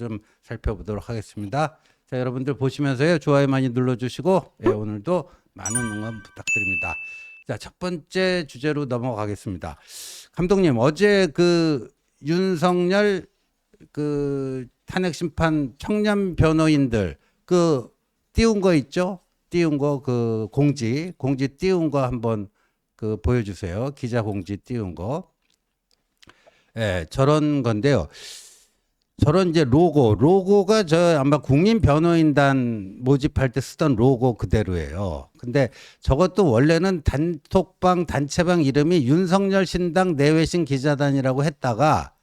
좀 살펴보도록 하겠습니다. 자, 여러분들 보시면서요, 좋아요 많이 눌러주시고, 예, 오늘도 많은 응원 부탁드립니다. 자, 첫 번째 주제로 넘어가겠습니다. 감독님, 어제 그 윤석열 그 탄핵 심판 청년 변호인들 그 띄운 거 있죠? 띄운 거 그 공지 띄운 거 한번 그 보여주세요. 기자 공지 띄운 거. 예, 저런 건데요. 저런 이제 로고가 저 아마 국민변호인단 모집할 때 쓰던 로고 그대로예요. 근데 저것도 원래는 단톡방 단체방 이름이 윤석열 신당 내외신 기자단이라고 했다가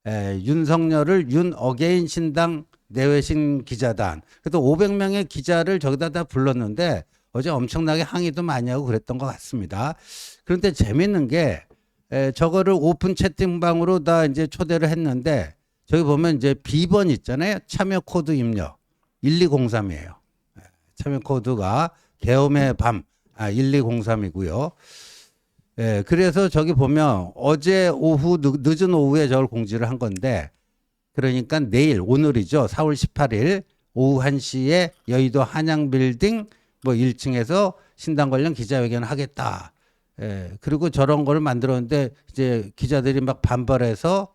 윤석열을 윤어게인 신당 내외신 기자단. 그래도 500명의 기자를 저기다 다 불렀는데 어제 엄청나게 항의도 많이 하고 그랬던 것 같습니다. 그런데 재밌는 게 저거를 오픈 채팅방으로 다 이제 초대를 했는데 저기 보면 이제 B번 있잖아요. 참여 코드 입력 1203이에요. 참여 코드가 계엄의 밤 1203이고요. 예, 그래서 저기 보면 어제 오후 늦은 오후에 저걸 공지를 한 건데 그러니까 내일 오늘이죠. 4월 18일 오후 1시에 여의도 한양빌딩 뭐 1층에서 신당 관련 기자회견을 하겠다. 예, 그리고 저런 걸 만들었는데 이제 기자들이 막 반발해서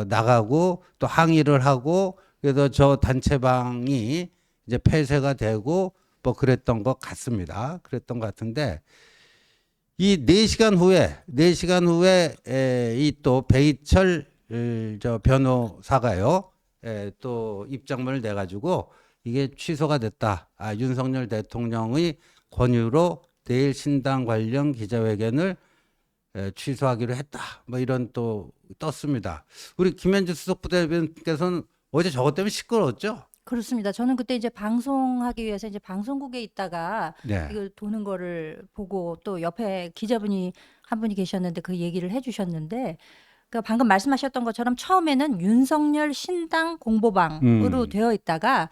나가고 또 항의를 하고 그래서 저 단체방이 이제 폐쇄가 되고 뭐 그랬던 것 같습니다. 그랬던 것 같은데 이 4시간 후에 이 또 배희철 저 변호사가요. 또 입장문을 내 가지고 이게 취소가 됐다. 윤석열 대통령의 권유로 내일 신당 관련 기자회견을 취소하기로 했다. 뭐 이런 또 떴습니다. 우리 김현주 수석부대변께서는 어제 저것 때문에 시끄러웠죠? 그렇습니다. 저는 그때 이제 방송하기 위해서 이제 방송국에 있다가 네. 이거 도는 거를 보고 또 옆에 기자분이 한 분이 계셨는데 그 얘기를 해주셨는데 그 방금 말씀하셨던 것처럼 처음에는 윤석열 신당 공보방으로 되어 있다가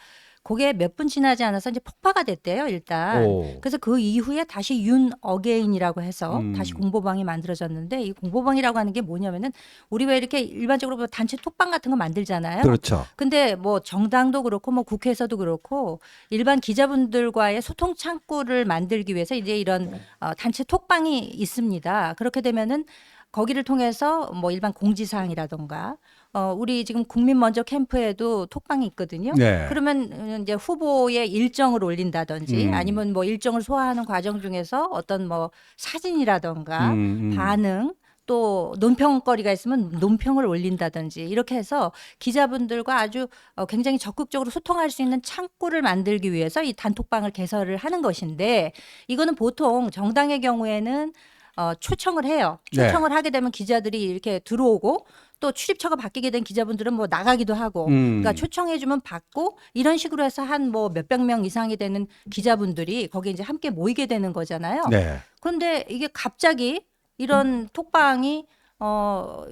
그게 몇 분 지나지 않아서 이제 폭파가 됐대요, 일단. 오. 그래서 그 이후에 다시 윤 어게인이라고 해서 다시 공보방이 만들어졌는데 이 공보방이라고 하는 게 뭐냐면은 우리 왜 이렇게 일반적으로 뭐 단체 톡방 같은 거 만들잖아요. 그렇죠. 근데 뭐 정당도 그렇고 뭐 국회에서도 그렇고 일반 기자분들과의 소통 창구를 만들기 위해서 이제 이런 단체 톡방이 있습니다. 그렇게 되면은 거기를 통해서 뭐 일반 공지사항이라던가 우리 지금 국민 먼저 캠프에도 톡방이 있거든요. 네. 그러면 이제 후보의 일정을 올린다든지 아니면 뭐 일정을 소화하는 과정 중에서 어떤 뭐 사진이라던가 반응 또 논평거리가 있으면 논평을 올린다든지 이렇게 해서 기자분들과 아주 굉장히 적극적으로 소통할 수 있는 창구를 만들기 위해서 이 단톡방을 개설을 하는 것인데 이거는 보통 정당의 경우에는 초청을 해요. 초청을 하게 되면 기자들이 이렇게 들어오고 또 출입처가 바뀌게 된 기자분들은 뭐 나가기도 하고 그러니까 초청해주면 받고 이런 식으로 해서 한 뭐 몇백 명 이상이 되는 기자분들이 거기에 이제 함께 모이게 되는 거잖아요. 네. 그런데 이게 갑자기 이런 톡방이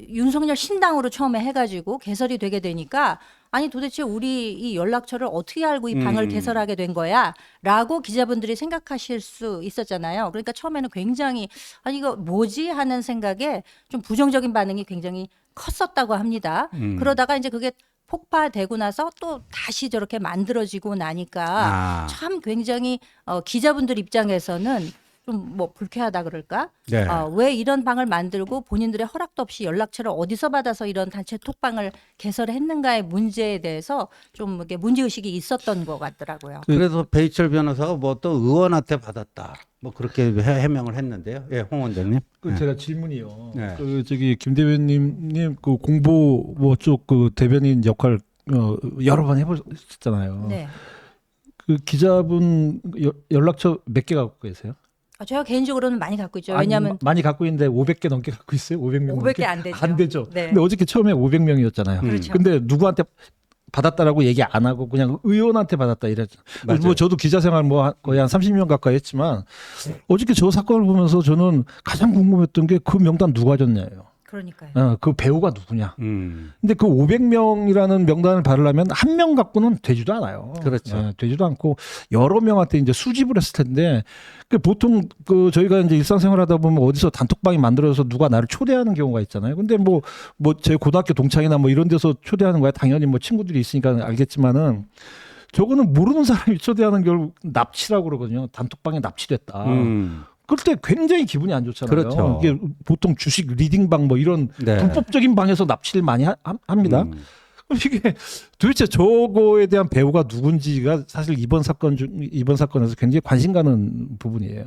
윤석열 신당으로 처음에 해가지고 개설이 되게 되니까 아니 도대체 우리 이 연락처를 어떻게 알고 이 방을 개설하게 된 거야? 라고 기자분들이 생각하실 수 있었잖아요. 그러니까 처음에는 굉장히 아니 이거 뭐지? 하는 생각에 좀 부정적인 반응이 굉장히 컸었다고 합니다. 그러다가 이제 그게 폭파되고 나서 또 다시 저렇게 만들어지고 나니까 참 굉장히 기자분들 입장에서는 좀 뭐 불쾌하다 그럴까? 네. 왜 이런 방을 만들고 본인들의 허락도 없이 연락처를 어디서 받아서 이런 단체 톡방을 개설했는가의 문제에 대해서 좀 이렇게 문제의식이 있었던 것 같더라고요. 그래서 배희철 변호사가 뭐 또 의원한테 받았다. 뭐 그렇게 해명을 했는데요. 예, 홍 원장님. 그 제가 질문이요. 네. 그 저기 김 대변인님 그 공보 뭐 쪽 그 대변인 역할 여러 번 해보셨잖아요. 네. 그 기자분 연락처 몇 개 갖고 계세요? 제가 개인적으로는 많이 갖고 있죠. 아니, 왜냐하면 많이 갖고 있는데 500개 넘게 갖고 있어요. 500명 500개 안 되죠. 안 되죠. 네. 근데 어저께 처음에 500명이었잖아요. 그렇죠. 근데 누구한테 받았다라고 얘기 안 하고 그냥 의원한테 받았다 이랬죠. 맞아요. 뭐 저도 기자 생활 뭐 거의 한 30년 가까이 했지만 어저께 저 사건을 보면서 저는 가장 궁금했던 게 그 명단 누가 줬냐예요. 그러니까요. 그 배우가 누구냐. 음. 근데 그 500명이라는 명단을 받으려면 한 명 갖고는 되지도 않아요. 그렇죠. 되지도 않고 여러 명한테 이제 수집을 했을 텐데 그 보통 그 저희가 이제 일상생활하다 보면 어디서 단톡방이 만들어서 누가 나를 초대하는 경우가 있잖아요. 근데 뭐 제 고등학교 동창이나 뭐 이런 데서 초대하는 거야. 당연히 뭐 친구들이 있으니까 알겠지만은 저거는 모르는 사람이 초대하는 걸 납치라고 그러거든요. 단톡방에 납치됐다. 그럴 때 굉장히 기분이 안 좋잖아요. 그렇죠. 이게 보통 주식 리딩방 뭐 이런 네. 불법적인 방에서 납치를 많이 합니다. 음. 이게 도대체 저거에 대한 배우가 누군지가 사실 이번 사건에서 굉장히 관심 가는 부분이에요.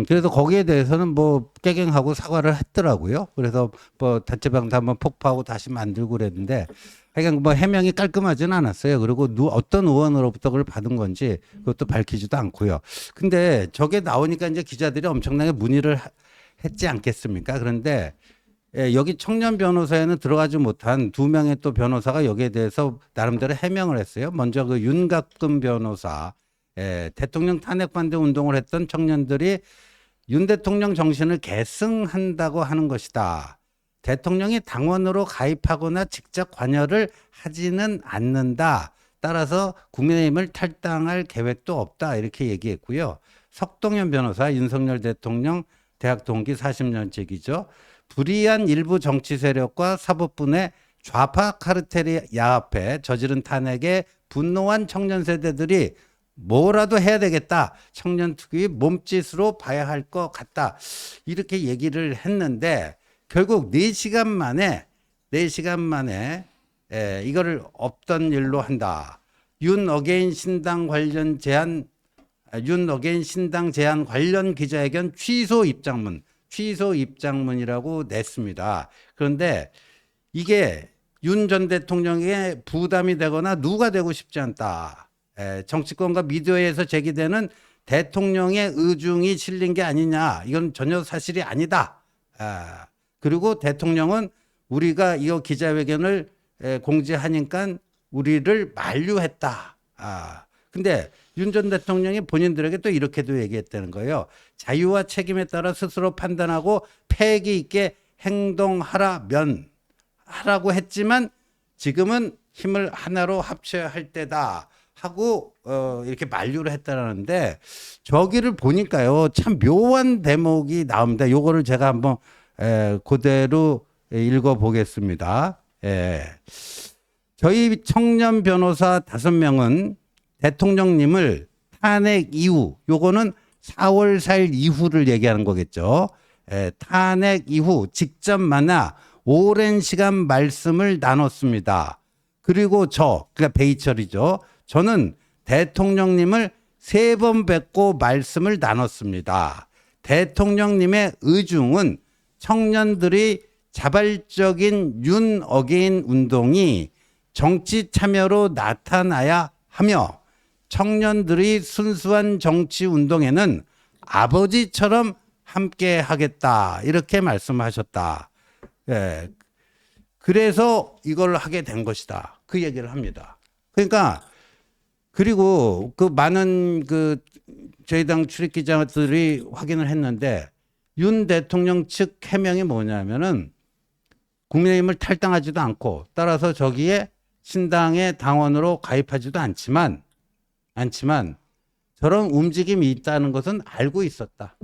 그래서 거기에 대해서는 뭐 깨갱하고 사과를 했더라고요. 그래서 뭐 단체방도 한번 폭파하고 다시 만들고 그랬는데 하여간 뭐 해명이 깔끔하지는 않았어요. 그리고 어떤 의원으로부터 그걸 받은 건지 그것도 밝히지도 않고요. 근데 저게 나오니까 이제 기자들이 엄청나게 문의를 했지 않겠습니까? 그런데 여기 청년 변호사에는 들어가지 못한 두 명의 또 변호사가 여기에 대해서 나름대로 해명을 했어요. 먼저 그 윤갑금 변호사, 대통령 탄핵 반대 운동을 했던 청년들이 윤 대통령 정신을 계승한다고 하는 것이다. 대통령이 당원으로 가입하거나 직접 관여를 하지는 않는다. 따라서 국민의힘을 탈당할 계획도 없다. 이렇게 얘기했고요. 석동현 변호사, 윤석열 대통령 대학 동기 40년째이죠. 불이한 일부 정치 세력과 사법부의 좌파 카르텔이 야합해 저지른 탄핵에 분노한 청년 세대들이 뭐라도 해야 되겠다. 청년 특유의 몸짓으로 봐야 할 것 같다. 이렇게 얘기를 했는데 결국 4시간 만에 이거를 없던 일로 한다. 윤 어게인 신당 제안 관련 기자회견 취소 입장문이라고 냈습니다. 그런데 이게 윤 전 대통령의 부담이 되거나 누가 되고 싶지 않다. 정치권과 미디어에서 제기되는 대통령의 의중이 실린 게 아니냐. 이건 전혀 사실이 아니다. 그리고 대통령은 우리가 이 기자회견을 공지하니까 우리를 만류했다. 근데 윤 전 대통령이 본인들에게 또 이렇게도 얘기했다는 거예요. 자유와 책임에 따라 스스로 판단하고 패기 있게 하라고 했지만 지금은 힘을 하나로 합쳐야 할 때다 하고 이렇게 만류를 했다라는데 저기를 보니까요 참 묘한 대목이 나옵니다. 요거를 제가 한번 그대로 읽어보겠습니다. 저희 청년 변호사 5명은 대통령님을 탄핵 이후, 요거는 4월 4일 이후를 얘기하는 거겠죠. 탄핵 이후 직접 만나 오랜 시간 말씀을 나눴습니다. 그리고 그러니까 베이철이죠. 저는 대통령님을 3번 뵙고 말씀을 나눴습니다. 대통령님의 의중은 청년들이 자발적인 윤 어게인 운동이 정치 참여로 나타나야 하며 청년들이 순수한 정치 운동에는 아버지처럼 함께 하겠다. 이렇게 말씀하셨다. 그래서 이걸 하게 된 것이다. 그 얘기를 합니다. 그러니까 그리고 그 많은 저희 당 출입 기자들이 확인을 했는데 윤 대통령 측 해명이 뭐냐면은 국민의힘을 탈당하지도 않고 따라서 저기에 신당의 당원으로 가입하지도 않지만 저런 움직임이 있다는 것은 알고 있었다.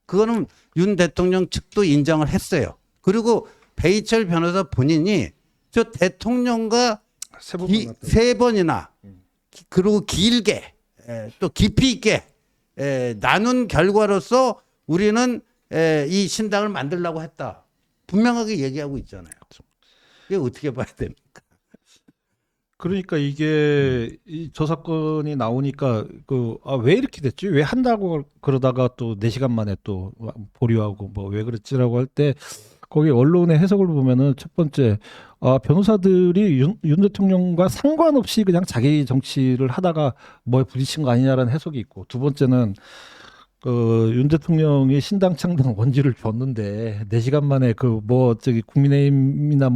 그거는 윤 대통령 측도 인정을 했어요. 그리고 베이철 변호사 본인이 저 대통령과 3번이나 그리고 길게 또 깊이 있게 나눈 결과로서 우리는 이 신당을 만들려고 했다. 분명하게 얘기하고 있잖아요. 이게 어떻게 봐야 됩니까? 그러니까 이게 저 사건이 나오니까 왜 이렇게 됐지? 왜 한다고 그러다가 또 4시간 만에 또 보류하고 뭐 왜 그랬지라고 할 때 거기 언론의 해석을 보면은 첫 번째 변호사들이 윤 대통령과 상관없이 그냥 자기 정치를 하다가 뭐에 부딪힌 거 아니냐라는 해석이 있고 두 번째는 윤 대통령이 신당 창당 원지를 줬는데 4시간 만에 저기 국민의힘이나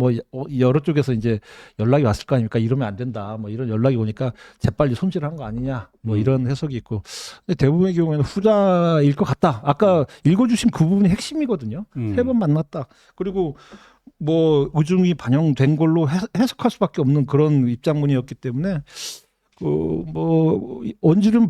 여러 쪽에서 이제 연락이 왔을 거 아닙니까? 이러면 안 된다. 이런 연락이 오니까 재빨리 손질한 거 아니냐. 이런 해석이 있고. 근데 대부분의 경우에는 후자일 것 같다. 아까 읽어주신 그 부분이 핵심이거든요. 3번 만났다. 그리고 의중이 반영된 걸로 해석할 수밖에 없는 그런 입장문이었기 때문에 원지를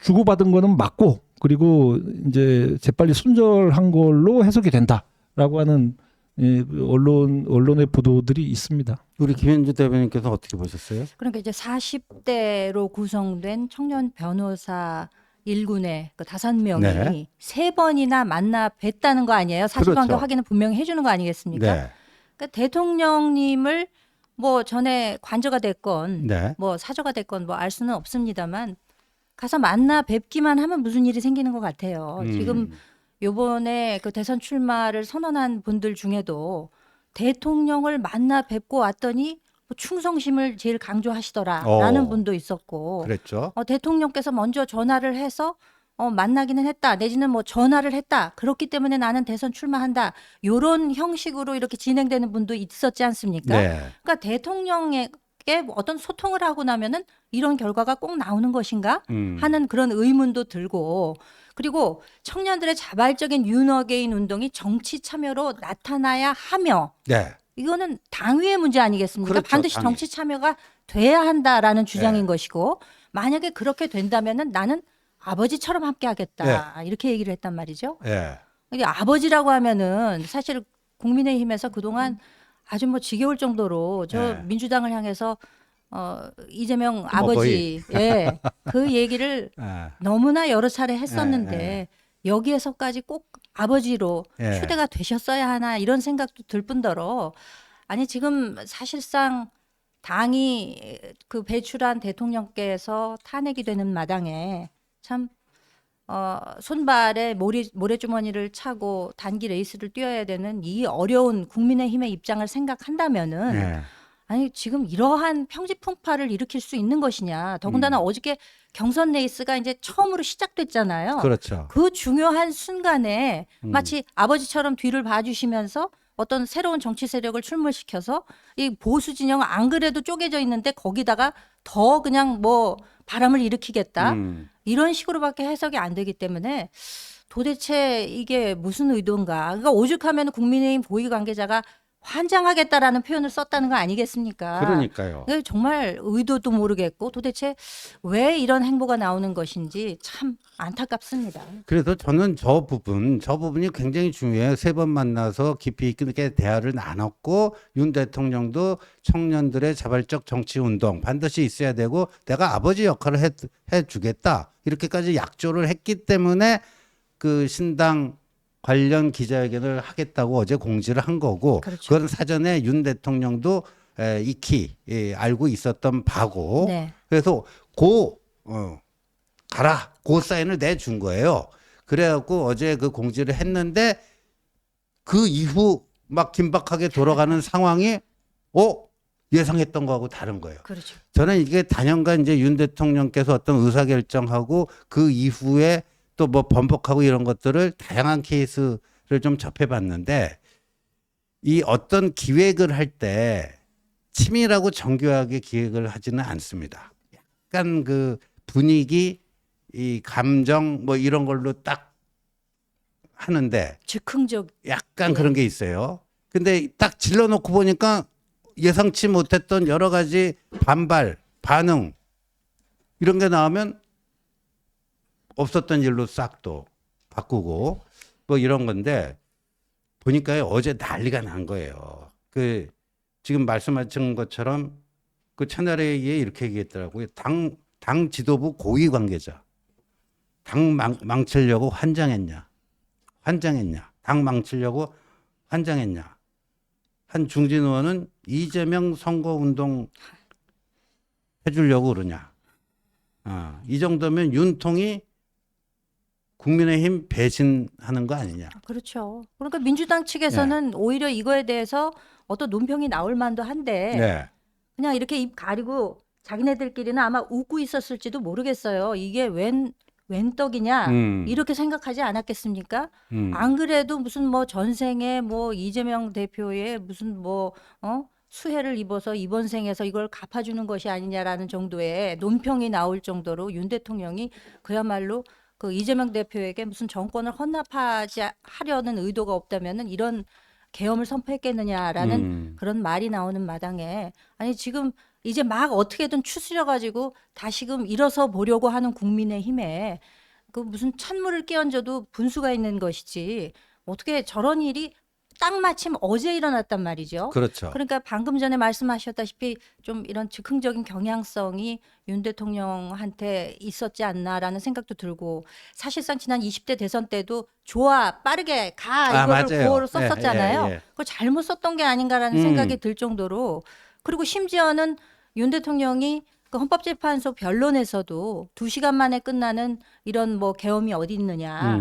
주고받은 거는 맞고, 그리고 이제 재빨리 순절한 걸로 해석이 된다라고 하는 언론의 보도들이 있습니다. 우리 김현주 대변인께서 어떻게 보셨어요? 그러니까 이제 40대로 구성된 청년 변호사 일군의 그 5명이 네. 3번이나 만나 뵀다는 거 아니에요? 사실관계 그렇죠. 확인을 분명히 해주는 거 아니겠습니까? 네. 그러니까 대통령님을 전에 관저가 됐건 네. 사저가 됐건 알 수는 없습니다만 가서 만나 뵙기만 하면 무슨 일이 생기는 것 같아요. 지금 요번에 그 대선 출마를 선언한 분들 중에도 대통령을 만나 뵙고 왔더니 충성심을 제일 강조하시더라라는 분도 있었고, 그랬죠. 대통령께서 먼저 전화를 해서 만나기는 했다, 내지는 전화를 했다, 그렇기 때문에 나는 대선 출마한다, 요런 형식으로 이렇게 진행되는 분도 있었지 않습니까? 네. 그러니까 대통령에게 어떤 소통을 하고 나면은 이런 결과가 꼭 나오는 것인가 하는 그런 의문도 들고, 그리고 청년들의 자발적인 윤어게인 운동이 정치 참여로 나타나야 하며, 네. 이거는 당위의 문제 아니겠습니까? 그렇죠, 반드시 당위. 정치 참여가 돼야 한다라는 주장인 네. 것이고, 만약에 그렇게 된다면은 나는 아버지처럼 함께하겠다, 이렇게 얘기를 했단 말이죠. 네. 이게 아버지라고 하면은 사실 국민의힘에서 그동안 아주 지겨울 정도로 저 네. 민주당을 향해서 이재명 아버지, 그 얘기를 네. 너무나 여러 차례 했었는데 네. 여기에서까지 꼭 아버지로 네. 초대가 되셨어야 하나, 이런 생각도 들 뿐더러, 아니 지금 사실상 당이 그 배출한 대통령께서 탄핵이 되는 마당에 참 손발에 모래주머니를 차고 단기 레이스를 뛰어야 되는 이 어려운 국민의힘의 입장을 생각한다면은, 네. 아니 지금 이러한 평지풍파를 일으킬 수 있는 것이냐. 더군다나 어저께 경선 레이스가 이제 처음으로 시작됐잖아요. 그렇죠. 그 중요한 순간에 마치 아버지처럼 뒤를 봐주시면서 어떤 새로운 정치 세력을 출몰시켜서 이 보수 진영 안 그래도 쪼개져 있는데 거기다가 더 그냥 바람을 일으키겠다, 이런 식으로밖에 해석이 안 되기 때문에 도대체 이게 무슨 의도인가. 그러니까 오죽하면 국민의힘 고위 관계자가 환장하겠다라는 표현을 썼다는 거 아니겠습니까? 그러니까요. 정말 의도도 모르겠고 도대체 왜 이런 행보가 나오는 것인지 참 안타깝습니다. 그래서 저는 저 부분이 굉장히 중요해요. 3번 만나서 깊이 있게 대화를 나눴고, 윤 대통령도 청년들의 자발적 정치 운동 반드시 있어야 되고 내가 아버지 역할을 해주겠다, 이렇게까지 약조를 했기 때문에 그 신당 관련 기자회견을 하겠다고 어제 공지를 한 거고, 그렇죠. 그건 사전에 윤 대통령도 익히 알고 있었던 바고, 네. 그래서 가라, 고 사인을 내준 거예요. 그래갖고 어제 그 공지를 했는데 그 이후 막 긴박하게 돌아가는 상황이 예상했던 거하고 다른 거예요. 그렇죠. 저는 이게 단연간 이제 윤 대통령께서 어떤 의사결정하고 그 이후에 또 번복하고 이런 것들을 다양한 케이스를 좀 접해봤는데, 이 어떤 기획을 할 때 치밀하고 정교하게 기획을 하지는 않습니다. 약간 그 분위기, 이 감정 이런 걸로 딱 하는데 즉흥적. 약간 그런 게 있어요. 근데 딱 질러놓고 보니까 예상치 못했던 여러 가지 반발, 반응 이런 게 나오면 없었던 일로 싹 또 바꾸고 이런 건데, 보니까요 어제 난리가 난 거예요. 그 지금 말씀하신 것처럼 그 채널에 이렇게 얘기했더라고요. 당 지도부 고위 관계자, 당 망치려고 환장했냐. 당 망치려고 환장했냐. 한 중진 의원은 이재명 선거운동 해주려고 그러냐. 이 정도면 윤통이 국민의힘 배신하는 거 아니냐. 그렇죠. 그러니까 민주당 측에서는 오히려 이거에 대해서 어떤 논평이 나올 만도 한데, 네. 그냥 이렇게 입 가리고 자기네들끼리는 아마 웃고 있었을지도 모르겠어요. 이게 웬 웬 떡이냐 음. 이렇게 생각하지 않았겠습니까? 음. 안 그래도 무슨 뭐 전생에 뭐 이재명 대표의 무슨 뭐 수해를 입어서 이번 생에서 이걸 갚아주는 것이 아니냐라는 정도의 논평이 나올 정도로 윤 대통령이 그야말로 그 이재명 대표에게 무슨 정권을 헌납하지 하려는 의도가 없다면은 이런 계엄을 선포했겠느냐라는 그런 말이 나오는 마당에 아니 지금 이제 막 어떻게든 추스려 가지고 다시금 일어서 보려고 하는 국민의힘에 그 무슨 찬물을 끼얹어도 분수가 있는 것이지 어떻게 저런 일이 딱 마침 어제 일어났단 말이죠. 그렇죠. 그러니까 방금 전에 말씀하셨다시피 좀 이런 즉흥적인 경향성이 윤 대통령한테 있었지 않나라는 생각도 들고 사실상 지난 20대 대선 때도 좋아 빠르게 가 이거를 맞아요. 구호로 썼었잖아요. 예. 그걸 잘못 썼던 게 아닌가라는 생각이 들 정도로 그리고 심지어는 윤 대통령이 그 헌법재판소 변론에서도 2시간 만에 끝나는 이런 뭐 계엄이 어디 있느냐.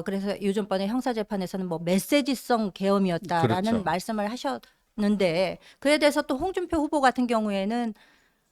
그래서 요즘번에 형사재판에서는 뭐 메시지성 계엄이었다라는 그렇죠. 말씀을 하셨는데 그에 대해서 또 홍준표 후보 같은 경우에는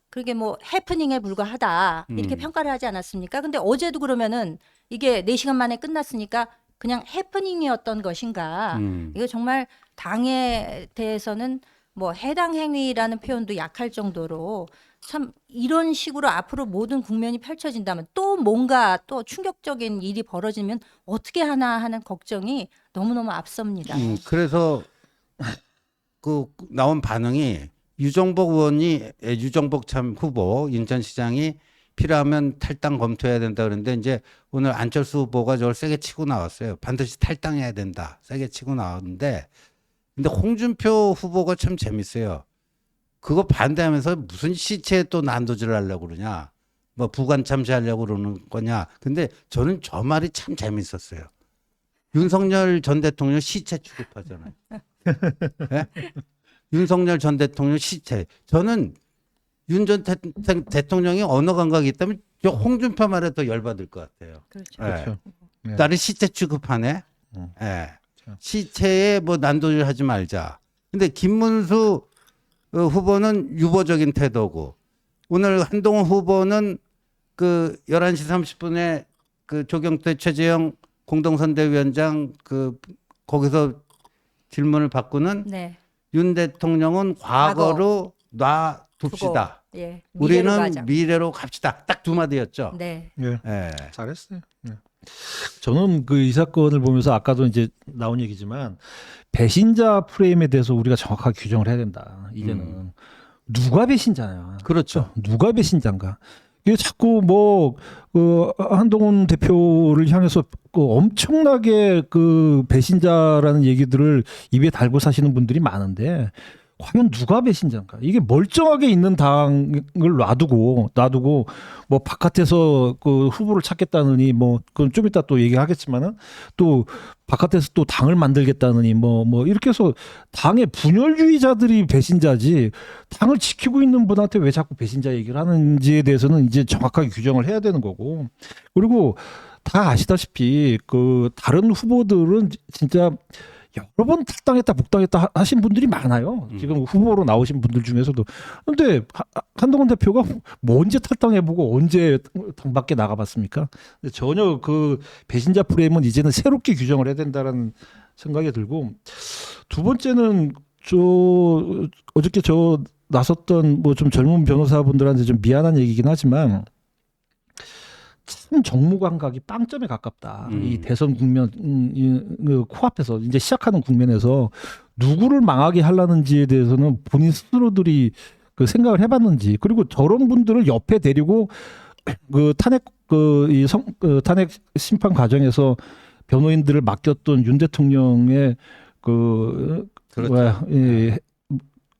그게 뭐 해프닝에 불과하다 이렇게 평가를 하지 않았습니까? 근데 어제도 그러면은 이게 4시간 만에 끝났으니까 그냥 해프닝이었던 것인가? 이거 정말 당에 대해서는 뭐 해당 행위라는 표현도 약할 정도로 참 이런 식으로 앞으로 모든 국면이 펼쳐진다면 또 뭔가 또 충격적인 일이 벌어지면 어떻게 하나 하는 걱정이 너무너무 앞섭니다. 그래서 그 나온 반응이 유정복 참 후보 인천시장이 필요하면 탈당 검토해야 된다 그러는데 이제 오늘 안철수 후보가 저걸 세게 치고 나왔어요. 반드시 탈당해야 된다. 세게 치고 나왔는데 근데 홍준표 후보가 참 재밌어요. 그거 반대하면서 무슨 시체에 또 난도질을 하려고 그러냐. 뭐 부관 참시하려고 그러는 거냐. 근데 저는 저 말이 참 재밌었어요. 윤석열 전 대통령 시체 취급하잖아요. 네? 윤석열 전 대통령 시체. 저는 윤 전 대통령이 언어 감각이 있다면 저 홍준표 말에 더 열받을 것 같아요. 그렇죠. 네. 그렇죠. 네. 나를 시체 취급하네. 네. 시체에 뭐 난도질 하지 말자. 근데 김문수 후보는 유보적인 태도고 오늘 한동훈 후보는 그 11시 30분에 그 조경태 최재형 공동선대위원장 그 거기서 질문을 받고는 네. 윤 대통령은 과거로 놔둡시다. 예. 우리는 가자. 미래로 갑시다. 딱 두 마디였죠. 네. 예. 예. 잘했어요. 네. 저는 그 이 사건을 보면서 아까도 이제 나온 얘기지만 배신자 프레임에 대해서 우리가 정확하게 규정을 해야 된다. 이제는 누가 배신자냐? 그렇죠. 누가 배신자인가? 이게 자꾸 뭐 한동훈 대표를 향해서 그 엄청나게 그 배신자라는 얘기들을 입에 달고 사시는 분들이 많은데 과연 누가 배신자인가? 이게 멀쩡하게 있는 당을 놔두고 뭐 바깥에서 그 후보를 찾겠다느니 뭐 그건 좀 이따 또 얘기하겠지만은 또 바깥에서 또 당을 만들겠다느니 뭐 이렇게 해서 당의 분열주의자들이 배신자지 당을 지키고 있는 분한테 왜 자꾸 배신자 얘기를 하는지에 대해서는 이제 정확하게 규정을 해야 되는 거고 그리고 다 아시다시피 그 다른 후보들은 진짜 여러 번 탈당했다 복당했다 하신 분들이 많아요. 지금 후보로 나오신 분들 중에서도. 그런데 한동훈 대표가 뭐 언제 탈당해보고 언제 당 밖에 나가봤습니까? 전혀 그 배신자 프레임은 이제는 새롭게 규정을 해야 된다는 생각이 들고 두 번째는 어저께 나섰던 뭐 좀 젊은 변호사분들한테 좀 미안한 얘기긴 하지만 참 정무감각이 빵점에 가깝다. 이 대선 국면 코앞에서 이제 시작하는 국면에서 누구를 망하게 하려는지에 대해서는 본인 스스로들이 그 생각을 해봤는지 그리고 저런 분들을 옆에 데리고 그 탄핵 심판 과정에서 변호인들을 맡겼던 윤 대통령의 그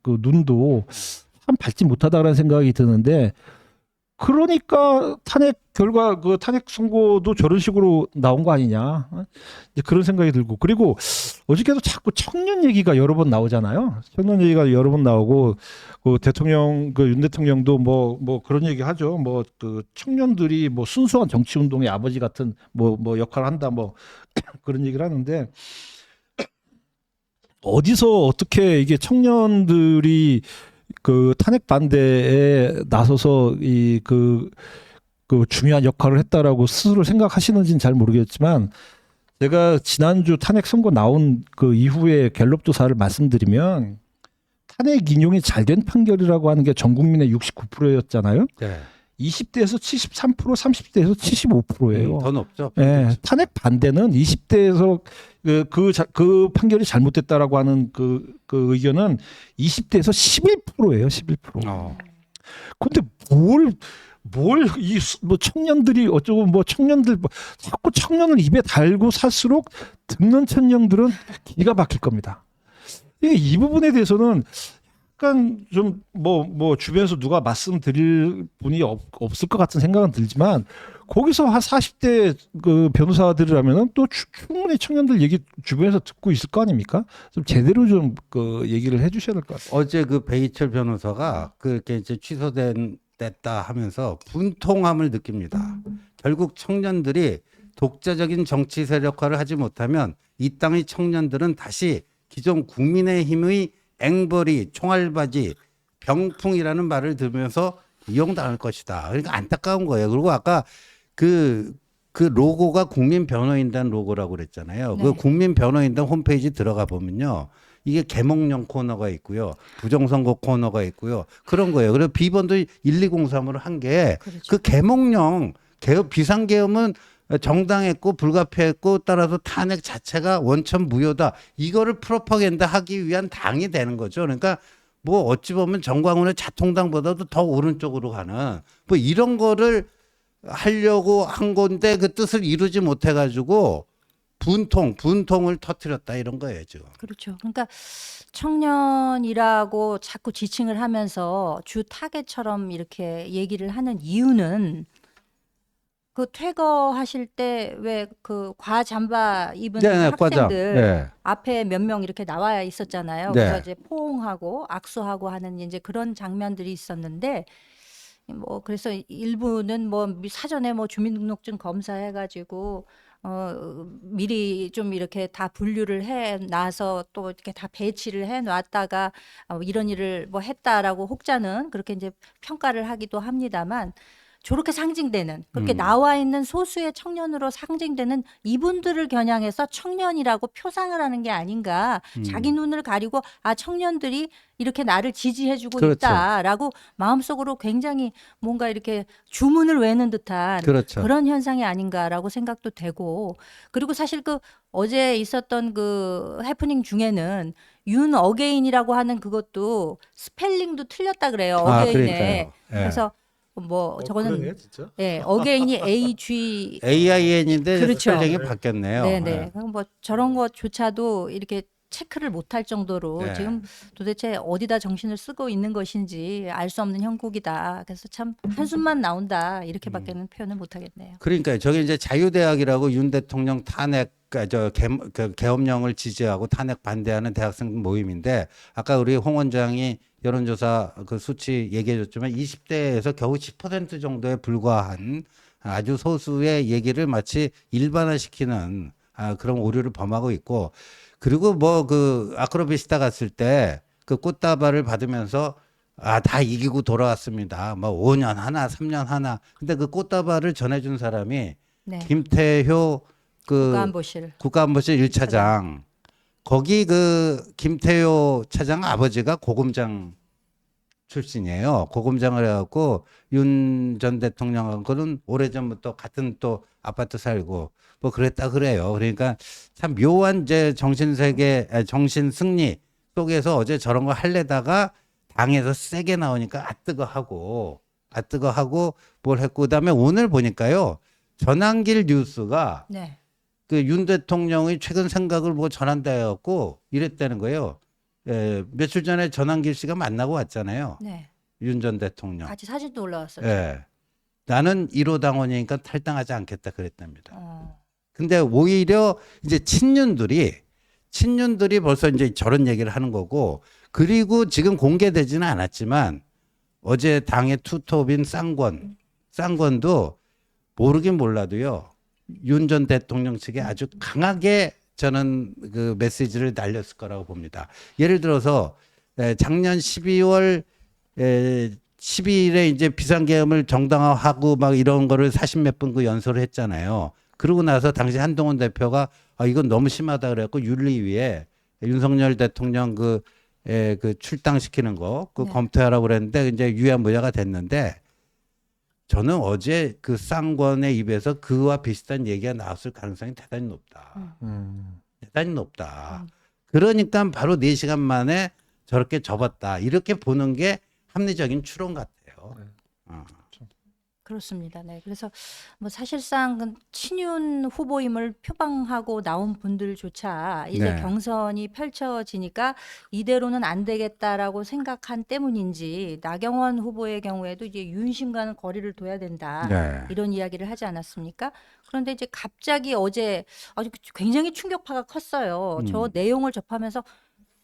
눈도 참 밝지 못하다라는 생각이 드는데. 그러니까 탄핵 결과 그 탄핵 선고도 저런 식으로 나온 거 아니냐 이제 그런 생각이 들고 그리고 어저께도 자꾸 청년 얘기가 여러 번 나오잖아요. 청년 얘기가 여러 번 나오고 그 대통령 그 윤 대통령도 뭐 그런 얘기 하죠. 뭐 그 청년들이 뭐 순수한 정치 운동의 아버지 같은 뭐 역할을 한다 뭐 그런 얘기를 하는데 어디서 어떻게 이게 청년들이 그 탄핵 반대에 나서서 그 중요한 역할을 했다라고 스스로 생각하시는지는 잘 모르겠지만 제가 지난주 탄핵 선고 나온 그 이후에 갤럽 조사를 말씀드리면 탄핵 인용이 잘된 판결이라고 하는 게 전 국민의 69%였잖아요. 네. 20대에서 73%, 30대에서 75%예요. 더 높죠. 예, 탄핵 반대는 20대에서 그 판결이 잘못됐다라고 하는 그 의견은 20대에서 11%예요. 11%. 근데 뭐 청년들이 어쩌고 뭐 청년들 자꾸 청년을 입에 달고 살수록 듣는 청년들은 기가 막힐 겁니다. 이 부분에 대해서는 약간 좀 뭐 주변에서 누가 말씀드릴 분이 없을 것 같은 생각은 들지만 거기서 한 40대 그 변호사들이라면은 또 충분히 청년들 얘기 주변에서 듣고 있을 거 아닙니까? 좀 제대로 좀 그 얘기를 해주셔야 될 것 같아요. 어제 그 배희철 변호사가 그렇게 이제 됐다 하면서 분통함을 느낍니다. 결국 청년들이 독자적인 정치 세력화를 하지 못하면 이 땅의 청년들은 다시 기존 국민의힘의 앵벌이, 총알바지, 병풍이라는 말을 들으면서 이용당할 것이다. 그러니까 안타까운 거예요. 그리고 아까 그 로고가 국민변호인단 로고라고 그랬잖아요. 네. 그 국민변호인단 홈페이지 들어가 보면요. 이게 개몽령 코너가 있고요. 부정선거 코너가 있고요. 그런 거예요. 그리고 비번도 1203으로 한 게 그 그렇죠. 개몽령, 비상계엄은 정당했고 불가피했고 따라서 탄핵 자체가 원천 무효다. 이거를 프로파간다 하기 위한 당이 되는 거죠. 그러니까 뭐 어찌 보면 정광훈의 자통당보다도 더 오른쪽으로 가는 뭐 이런 거를 하려고 한 건데 그 뜻을 이루지 못해 가지고 분통을 터뜨렸다 이런 거예요, 지금. 그렇죠. 그러니까 청년이라고 자꾸 지칭을 하면서 주 타겟처럼 이렇게 얘기를 하는 이유는 그 퇴거하실 때 왜 그 과잠바 입은 학생들 네. 앞에 몇 명 이렇게 나와 있었잖아요. 네. 그래서 이제 포옹하고 악수하고 하는 이제 그런 장면들이 있었는데 뭐 그래서 일부는 뭐 사전에 뭐 주민등록증 검사해가지고 미리 좀 이렇게 다 분류를 해 놔서 또 이렇게 다 배치를 해 놨다가 이런 일을 뭐 했다라고 혹자는 그렇게 이제 평가를 하기도 합니다만 저렇게 상징되는 그렇게 나와 있는 소수의 청년으로 상징되는 이분들을 겨냥해서 청년이라고 표상을 하는 게 아닌가. 자기 눈을 가리고 청년들이 이렇게 나를 지지해주고 그렇죠. 있다라고 마음속으로 굉장히 뭔가 이렇게 주문을 외는 듯한 그렇죠. 그런 현상이 아닌가라고 생각도 되고 그리고 사실 그 어제 있었던 그 해프닝 중에는 윤 어게인이라고 하는 그것도 스펠링도 틀렸다 그래요. 어게인에. 그러니까요. 예. 그래서 뭐 저거는 그러네, 진짜. 예, 어게인이 AG AIN인데 그렇죠. 스펠링이 바뀌었네요. 네네. 예. 그럼 뭐 저런 것조차도 이렇게 체크를 못할 정도로 네. 지금 도대체 어디다 정신을 쓰고 있는 것인지 알 수 없는 형국이다. 그래서 참 한숨만 나온다 이렇게밖에는 표현을 못하겠네요. 그러니까요. 저게 이제 자유대학이라고 윤 대통령 탄핵 계엄령을 지지하고 탄핵 반대하는 대학생 모임인데 아까 우리 홍 원장이 여론조사 그 수치 얘기해줬지만 20대에서 겨우 10% 정도에 불과한 아주 소수의 얘기를 마치 일반화시키는 그런 오류를 범하고 있고 그리고 뭐 그 아크로비스타 갔을 때 그 꽃다발을 받으면서 다 이기고 돌아왔습니다. 뭐 5년 하나, 3년 하나. 근데 그 꽃다발을 전해준 사람이 네. 김태효 그 국가안보실. 국가안보실 1차장. 거기 그 김태효 차장 아버지가 고검장 출신이에요. 고검장을 해갖고 윤 전 대통령하고는 오래전부터 같은 또 아파트 살고 뭐 그랬다 그래요. 그러니까 참 묘한 이제 정신 승리 속에서 어제 저런 거 할래다가 당에서 세게 나오니까 뜨거하고 뭘 했고 그다음에 오늘 보니까요. 전환길 뉴스가 네. 그 윤 대통령의 최근 생각을 뭐 전한다 해갖고 이랬다는 거예요. 며칠 전에 전환길 씨가 만나고 왔잖아요. 네. 윤 전 대통령. 같이 사진도 올라왔었죠. 예. 나는 1호 당원이니까 탈당하지 않겠다 그랬답니다. 어. 근데 오히려 이제 친윤들이 벌써 이제 저런 얘기를 하는 거고 그리고 지금 공개되지는 않았지만 어제 당의 투톱인 쌍권도 모르긴 몰라도요. 윤 전 대통령 측에 아주 강하게 저는 그 메시지를 날렸을 거라고 봅니다. 예를 들어서 작년 12월 12일에 이제 비상계엄을 정당화하고 막 이런 거를 40몇 분 그 연설을 했잖아요. 그러고 나서 당시 한동훈 대표가 이건 너무 심하다 그래갖고 윤리위에 윤석열 대통령 그 출당시키는 거 그 네. 검토하라고 그랬는데 이제 유야무야가 됐는데 저는 어제 그 쌍권의 입에서 그와 비슷한 얘기가 나왔을 가능성이 대단히 높다. 대단히 높다. 그러니까 바로 4시간 만에 저렇게 접었다. 이렇게 보는 게 합리적인 추론 같아요. 그렇습니다. 네. 그래서 뭐 사실상 친윤 후보임을 표방하고 나온 분들조차 이제 네. 경선이 펼쳐지니까 이대로는 안 되겠다라고 생각한 때문인지 나경원 후보의 경우에도 이제 윤심과는 거리를 둬야 된다. 네. 이런 이야기를 하지 않았습니까? 그런데 이제 갑자기 어제 아주 굉장히 충격파가 컸어요. 저 내용을 접하면서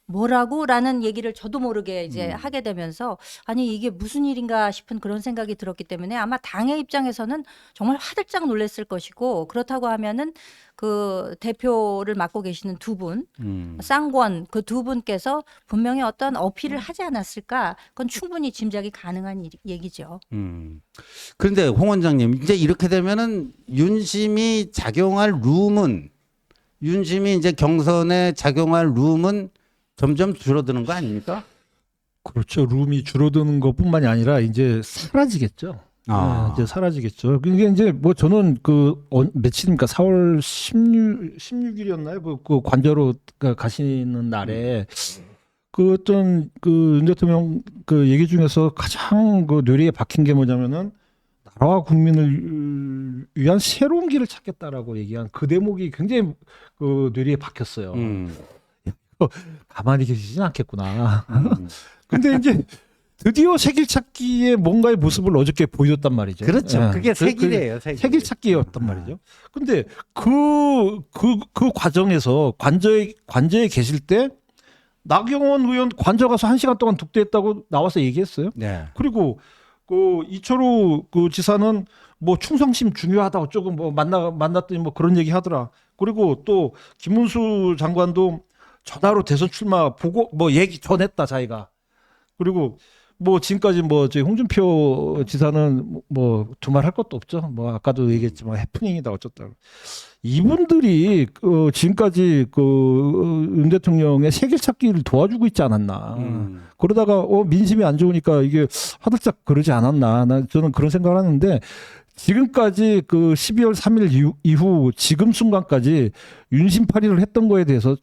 뭐라고? 라는 얘기를 저도 모르게 이제 하게 되면서 아니 이게 무슨 일인가 싶은 그런 생각이 들었기 때문에 아마 당의 입장에서는 정말 화들짝 놀랐을 것이고 그렇다고 하면은 그 대표를 맡고 계시는 두 분, 쌍권 그 두 분께서 분명히 어떤 어필을 하지 않았을까? 그건 충분히 짐작이 가능한 얘기죠. 그런데 홍 원장님 이제 이렇게 되면은 윤심이 작용할 룸은 윤심이 이제 경선에 작용할 룸은 점점 줄어드는 거 아닙니까? 그렇죠. 룸이 줄어드는 것뿐만이 아니라 이제 사라지겠죠. 아. 네, 이제 사라지겠죠. 이게 이제 뭐 저는 며칠입니까? 4월 16일이었나요? 그 관저로 가시는 날에 그 어떤 윤 대통령 그 얘기 중에서 가장 그 뇌리에 박힌 게 뭐냐면은 나라와 국민을 위한 새로운 길을 찾겠다라고 얘기한 그 대목이 굉장히 그 뇌리에 박혔어요. 가만히 계시진 않겠구나. 근데 이제 드디어 새길 찾기에 뭔가의 모습을 어저께 보여줬단 말이죠. 그렇죠. 예. 그게 새길이에요. 새길 찾기였단 말이죠. 근데 그 과정에서 관저에 계실 때 나경원 의원 관저 가서 1시간 동안 독대했다고 나와서 얘기했어요. 네. 그리고 그 이철우 그 지사는 뭐 충성심 중요하다 어쩌고 뭐 만났더니 뭐 그런 얘기 하더라. 그리고 또 김문수 장관도 전화로 대선 출마 보고 뭐 얘기 전했다 자기가. 그리고 뭐 지금까지 뭐 저희 홍준표 지사는 뭐 두말 할 것도 없죠. 뭐 아까도 얘기했지만 해프닝이다 어쩌다. 이분들이 지금까지 윤 대통령의 세길 찾기를 도와주고 있지 않았나. 그러다가 민심이 안 좋으니까 이게 화들짝 그러지 않았나. 저는 그런 생각을 하는데 지금까지 그 12월 3일 이후 지금 순간까지 윤심팔이를 했던 거에 대해서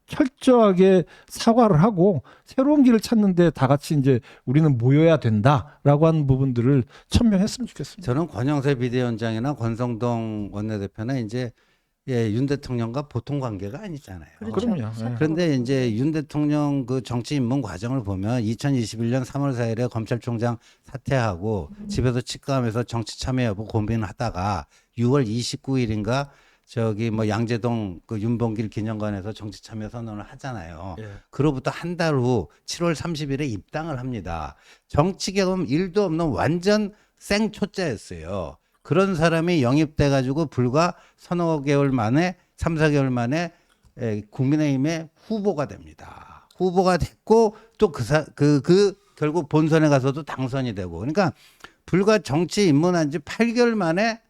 철저하게 사과를 하고 새로운 길을 찾는데 다 같이 이제 우리는 모여야 된다라고 하는 부분들을 천명했으면 좋겠습니다. 저는 권영세 비대위원장이나 권성동 원내대표는 이제 윤 대통령과 보통 관계가 아니잖아요. 그렇죠. 그럼요. 예. 그런데 이제 윤 대통령 그 정치 입문 과정을 보면 2021년 3월 4일에 검찰총장 사퇴하고 집에서 치과하면서 정치 참여 여부 고민하다가 6월 29일인가 저기 뭐 양재동 그 윤봉길 기념관에서 정치 참여 선언을 하잖아요. 예. 그로부터 한 달 후 7월 30일에 입당을 합니다. 정치 경험 1도 없는 완전 생초짜였어요. 그런 사람이 영입돼 가지고 불과 서너 개월 만에 3, 4개월 만에 국민의힘의 후보가 됩니다. 후보가 됐고 또 결국 본선에 가서도 당선이 되고 그러니까 불과 정치 입문한 지 8개월 만에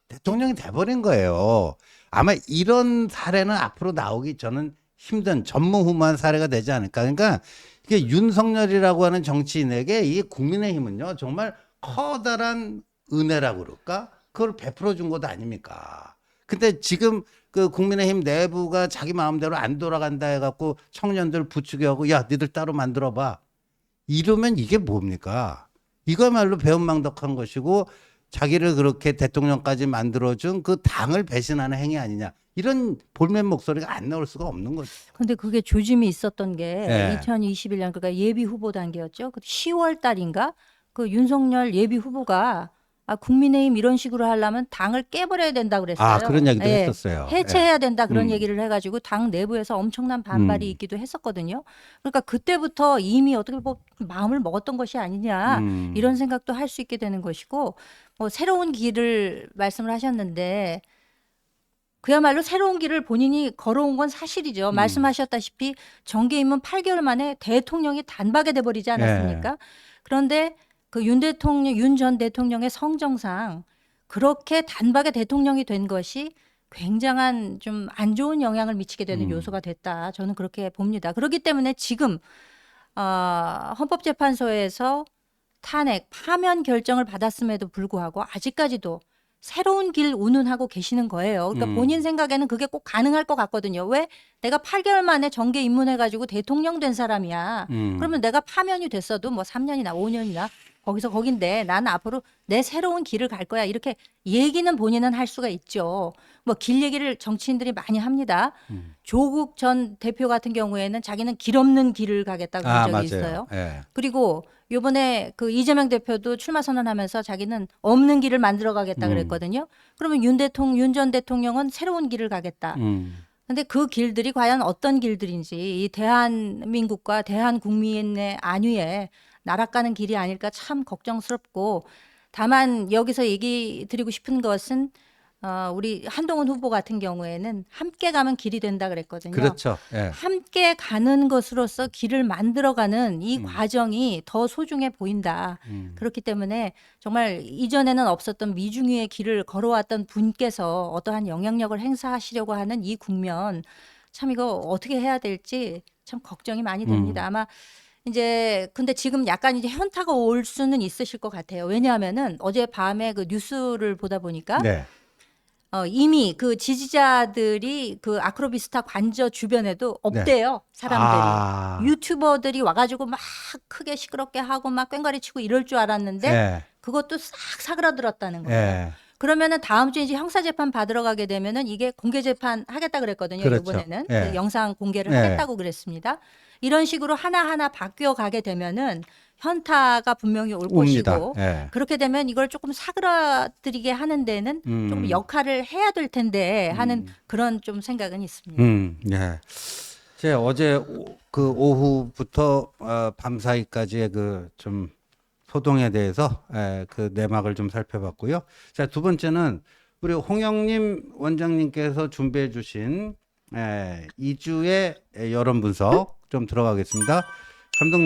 대통령이 돼버린 거예요. 아마 이런 사례는 앞으로 나오기 저는 힘든 전무후무한 사례가 되지 않을까. 그러니까 이게 윤석열이라고 하는 정치인에게 이 국민의힘은요 정말 커다란 은혜라고 그럴까? 그걸 베풀어 준 것 아닙니까? 근데 지금 그 국민의힘 내부가 자기 마음대로 안 돌아간다 해갖고 청년들 부추겨하고 야 니들 따로 만들어봐. 이러면 이게 뭡니까? 이거야말로 배은망덕한 것이고 자기를 그렇게 대통령까지 만들어준 그 당을 배신하는 행위 아니냐. 이런 볼멘 목소리가 안 나올 수가 없는 거죠. 근데 그게 조짐이 있었던 게 네. 2021년 그러니까 예비 후보 단계였죠. 10월 달인가 그 윤석열 예비 후보가 국민의힘 이런 식으로 하려면 당을 깨버려야 된다 그랬어요. 그런 얘기도 예. 했었어요. 해체해야 된다 그런 음. 얘기를 해가지고 당 내부에서 엄청난 반발이 있기도 했었거든요. 그러니까 그때부터 이미 어떻게 마음을 먹었던 것이 아니냐 이런 생각도 할 수 있게 되는 것이고 뭐 새로운 길을 말씀을 하셨는데 그야말로 새로운 길을 본인이 걸어온 건 사실이죠. 말씀하셨다시피 정계 입문 8개월 만에 대통령이 단박에 돼버리지 않았습니까? 그런데 그 윤 전 대통령의 성정상 그렇게 단박에 대통령이 된 것이 굉장한 좀 안 좋은 영향을 미치게 되는 요소가 됐다. 저는 그렇게 봅니다. 그렇기 때문에 지금 헌법재판소에서 탄핵, 파면 결정을 받았음에도 불구하고 아직까지도 새로운 길 운운하고 계시는 거예요. 그러니까 본인 생각에는 그게 꼭 가능할 것 같거든요. 왜? 내가 8개월 만에 정계 입문해가지고 대통령 된 사람이야. 그러면 내가 파면이 됐어도 뭐 3년이나 5년이나 거기서 거긴데 나는 앞으로 내 새로운 길을 갈 거야. 이렇게 얘기는 본인은 할 수가 있죠. 뭐 길 얘기를 정치인들이 많이 합니다. 조국 전 대표 같은 경우에는 자기는 길 없는 길을 가겠다고 한 적이 맞아요. 있어요. 예. 그리고 요번에 그 이재명 대표도 출마 선언하면서 자기는 없는 길을 만들어 가겠다 그랬거든요. 그러면 윤 전 대통령은 새로운 길을 가겠다. 근데 그 길들이 과연 어떤 길들인지 이 대한민국과 대한국민의 안위에 날아가는 길이 아닐까 참 걱정스럽고 다만 여기서 얘기 드리고 싶은 것은 우리 한동훈 후보 같은 경우에는 함께 가면 길이 된다 그랬거든요. 그렇죠. 예. 함께 가는 것으로서 길을 만들어가는 이 과정이 더 소중해 보인다. 그렇기 때문에 정말 이전에는 없었던 미중위의 길을 걸어왔던 분께서 어떠한 영향력을 행사하시려고 하는 이 국면 참 이거 어떻게 해야 될지 참 걱정이 많이 됩니다. 아마 이제 근데 지금 약간 이제 현타가 올 수는 있으실 것 같아요. 왜냐하면은 어제 밤에 그 뉴스를 보다 보니까 네. 이미 그 지지자들이 그 아크로비스타 관저 주변에도 없대요. 사람들이. 유튜버들이 와가지고 막 크게 시끄럽게 하고 막 꽹과리 치고 이럴 줄 알았는데 예. 그것도 싹 사그라들었다는 거예요. 예. 그러면은 다음 주에 이제 형사재판 받으러 가게 되면은 이게 공개재판 하겠다 그랬거든요. 그렇죠. 이번에는 예. 그 영상 공개를 예. 하겠다고 그랬습니다. 이런 식으로 하나하나 바뀌어 가게 되면은 현타가 분명히 올 옵니다. 것이고 예. 그렇게 되면 이걸 조금 사그라들이게 하는 데는 조금 역할을 해야 될 텐데 하는 그런 좀 생각은 있습니다. 예. 제가 어제 그 오후부터 밤 사이까지의 그 좀 소동에 대해서 그 내막을 좀 살펴봤고요. 자, 두 번째는 우리 홍영님 원장님께서 준비해 주신 2주의 여론 분석 좀 들어가겠습니다. 감독님.